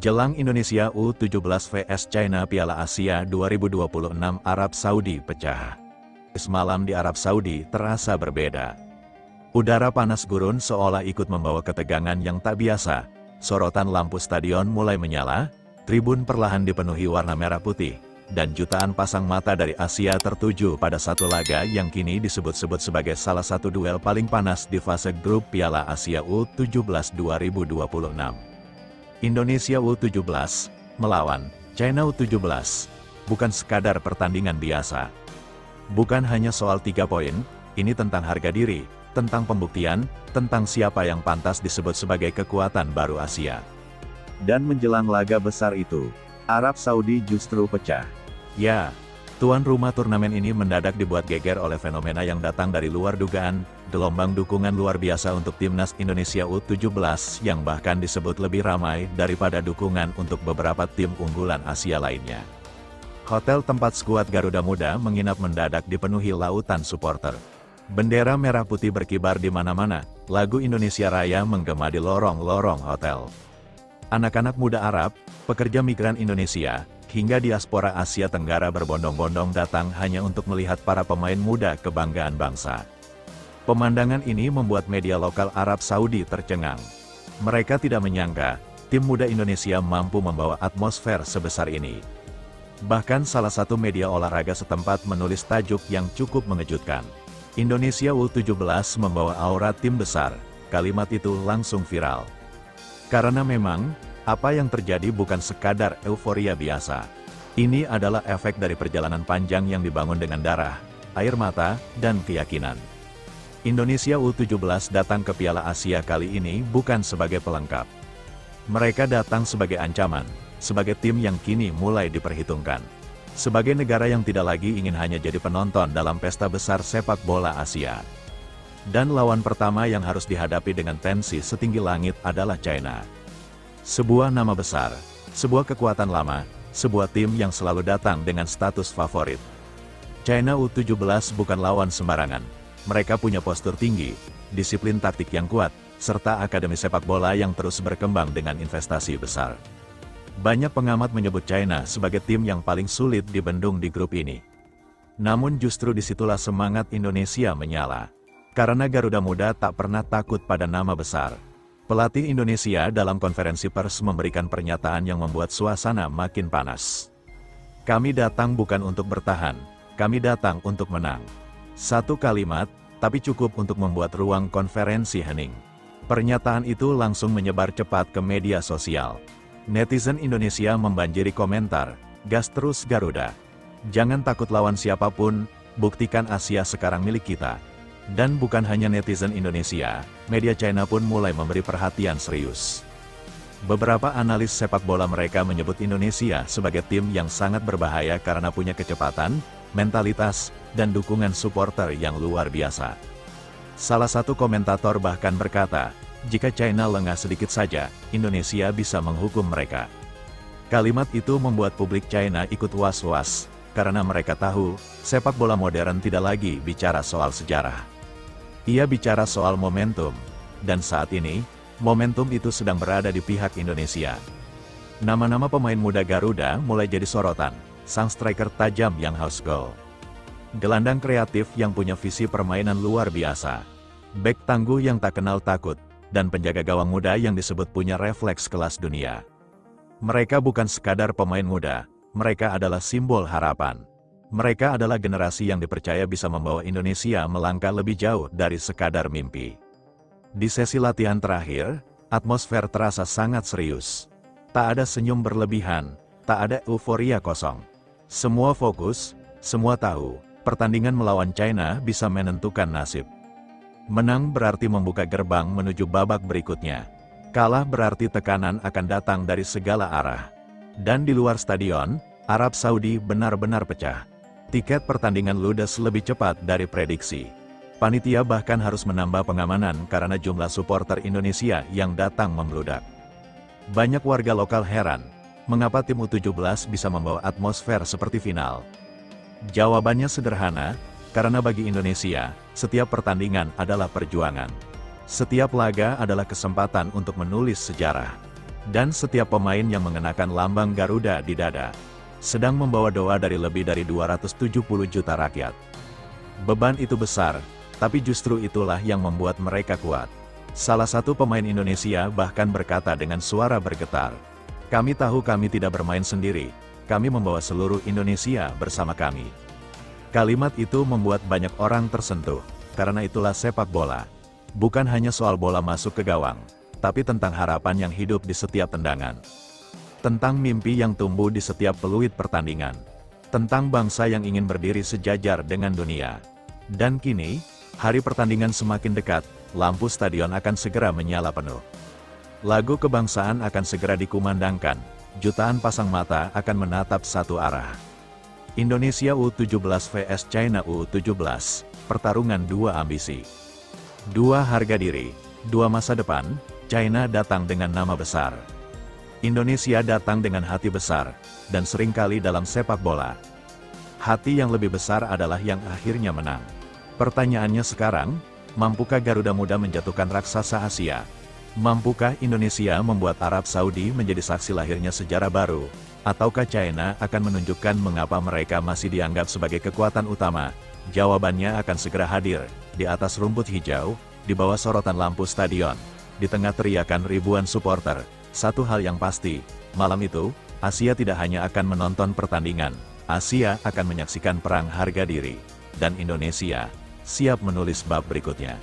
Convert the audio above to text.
Jelang Indonesia U17 vs China Piala Asia 2026 Arab Saudi pecah. Semalam di Arab Saudi terasa berbeda. Udara panas gurun seolah ikut membawa ketegangan yang tak biasa. Sorotan lampu stadion mulai menyala, tribun perlahan dipenuhi warna merah putih, dan jutaan pasang mata dari Asia tertuju pada satu laga yang kini disebut-sebut sebagai salah satu duel paling panas di fase grup Piala Asia U17 2026. Indonesia U17 melawan China U17 bukan sekadar pertandingan biasa. Bukan hanya soal 3 poin, ini tentang harga diri, tentang pembuktian, tentang siapa yang pantas disebut sebagai kekuatan baru Asia. Dan menjelang laga besar itu, Arab Saudi justru pecah. Ya, tuan rumah turnamen ini mendadak dibuat geger oleh fenomena yang datang dari luar dugaan, gelombang dukungan luar biasa untuk timnas Indonesia U17 yang bahkan disebut lebih ramai daripada dukungan untuk beberapa tim unggulan Asia lainnya. Hotel tempat skuad Garuda Muda menginap mendadak dipenuhi lautan supporter. Bendera merah putih berkibar di mana-mana, lagu Indonesia Raya menggema di lorong-lorong hotel. Anak-anak muda Arab, pekerja migran Indonesia, hingga diaspora Asia Tenggara berbondong-bondong datang hanya untuk melihat para pemain muda kebanggaan bangsa. Pemandangan ini membuat media lokal Arab Saudi tercengang. Mereka tidak menyangka, tim muda Indonesia mampu membawa atmosfer sebesar ini. Bahkan salah satu media olahraga setempat menulis tajuk yang cukup mengejutkan. Indonesia U17 membawa aura tim besar, kalimat itu langsung viral. Karena memang, apa yang terjadi bukan sekadar euforia biasa. Ini adalah efek dari perjalanan panjang yang dibangun dengan darah, air mata, dan keyakinan. Indonesia U17 datang ke Piala Asia kali ini bukan sebagai pelengkap. Mereka datang sebagai ancaman, sebagai tim yang kini mulai diperhitungkan. Sebagai negara yang tidak lagi ingin hanya jadi penonton dalam pesta besar sepak bola Asia. Dan lawan pertama yang harus dihadapi dengan tensi setinggi langit adalah China. Sebuah nama besar, sebuah kekuatan lama, sebuah tim yang selalu datang dengan status favorit. China U17 bukan lawan sembarangan. Mereka punya postur tinggi, disiplin taktik yang kuat, serta akademi sepak bola yang terus berkembang dengan investasi besar. Banyak pengamat menyebut China sebagai tim yang paling sulit dibendung di grup ini. Namun justru disitulah semangat Indonesia menyala. Karena Garuda Muda tak pernah takut pada nama besar. Pelatih Indonesia dalam konferensi pers memberikan pernyataan yang membuat suasana makin panas. Kami datang bukan untuk bertahan, kami datang untuk menang. Satu kalimat, tapi cukup untuk membuat ruang konferensi hening. Pernyataan itu langsung menyebar cepat ke media sosial. Netizen Indonesia membanjiri komentar, "Gas terus Garuda. Jangan takut lawan siapapun, buktikan Asia sekarang milik kita." Dan bukan hanya netizen Indonesia, media China pun mulai memberi perhatian serius. Beberapa analis sepak bola mereka menyebut Indonesia sebagai tim yang sangat berbahaya karena punya kecepatan, mentalitas, dan dukungan supporter yang luar biasa. Salah satu komentator bahkan berkata, jika China lengah sedikit saja, Indonesia bisa menghukum mereka. Kalimat itu membuat publik China ikut was-was, karena mereka tahu, sepak bola modern tidak lagi bicara soal sejarah. Ia bicara soal momentum, dan saat ini, momentum itu sedang berada di pihak Indonesia. Nama-nama pemain muda Garuda mulai jadi sorotan, sang striker tajam yang haus gol. Gelandang kreatif yang punya visi permainan luar biasa. Bek tangguh yang tak kenal takut, dan penjaga gawang muda yang disebut punya refleks kelas dunia. Mereka bukan sekadar pemain muda, mereka adalah simbol harapan. Mereka adalah generasi yang dipercaya bisa membawa Indonesia melangkah lebih jauh dari sekadar mimpi. Di sesi latihan terakhir, atmosfer terasa sangat serius. Tak ada senyum berlebihan, tak ada euforia kosong. Semua fokus, semua tahu, pertandingan melawan China bisa menentukan nasib. Menang berarti membuka gerbang menuju babak berikutnya. Kalah berarti tekanan akan datang dari segala arah. Dan di luar stadion, Arab Saudi benar-benar pecah. Tiket pertandingan ludes lebih cepat dari prediksi. Panitia bahkan harus menambah pengamanan karena jumlah supporter Indonesia yang datang membludak. Banyak warga lokal heran, mengapa tim U17 bisa membawa atmosfer seperti final? Jawabannya sederhana, karena bagi Indonesia, setiap pertandingan adalah perjuangan. Setiap laga adalah kesempatan untuk menulis sejarah. Dan setiap pemain yang mengenakan lambang Garuda di dada, sedang membawa doa dari lebih dari 270 juta rakyat. Beban itu besar, tapi justru itulah yang membuat mereka kuat. Salah satu pemain Indonesia bahkan berkata dengan suara bergetar, "Kami tahu kami tidak bermain sendiri, kami membawa seluruh Indonesia bersama kami." Kalimat itu membuat banyak orang tersentuh, karena itulah sepak bola. Bukan hanya soal bola masuk ke gawang, tapi tentang harapan yang hidup di setiap tendangan. Tentang mimpi yang tumbuh di setiap peluit pertandingan. Tentang bangsa yang ingin berdiri sejajar dengan dunia. Dan kini, hari pertandingan semakin dekat, lampu stadion akan segera menyala penuh. Lagu kebangsaan akan segera dikumandangkan, jutaan pasang mata akan menatap satu arah. Indonesia U17 vs China U17, pertarungan dua ambisi. Dua harga diri, dua masa depan. China datang dengan nama besar. Indonesia datang dengan hati besar, dan seringkali dalam sepak bola, hati yang lebih besar adalah yang akhirnya menang. Pertanyaannya sekarang, mampukah Garuda Muda menjatuhkan raksasa Asia? Mampukah Indonesia membuat Arab Saudi menjadi saksi lahirnya sejarah baru? Ataukah China akan menunjukkan mengapa mereka masih dianggap sebagai kekuatan utama? Jawabannya akan segera hadir, di atas rumput hijau, di bawah sorotan lampu stadion. Di tengah teriakan ribuan supporter, satu hal yang pasti, malam itu, Asia tidak hanya akan menonton pertandingan, Asia akan menyaksikan perang harga diri. Dan Indonesia siap menulis bab berikutnya.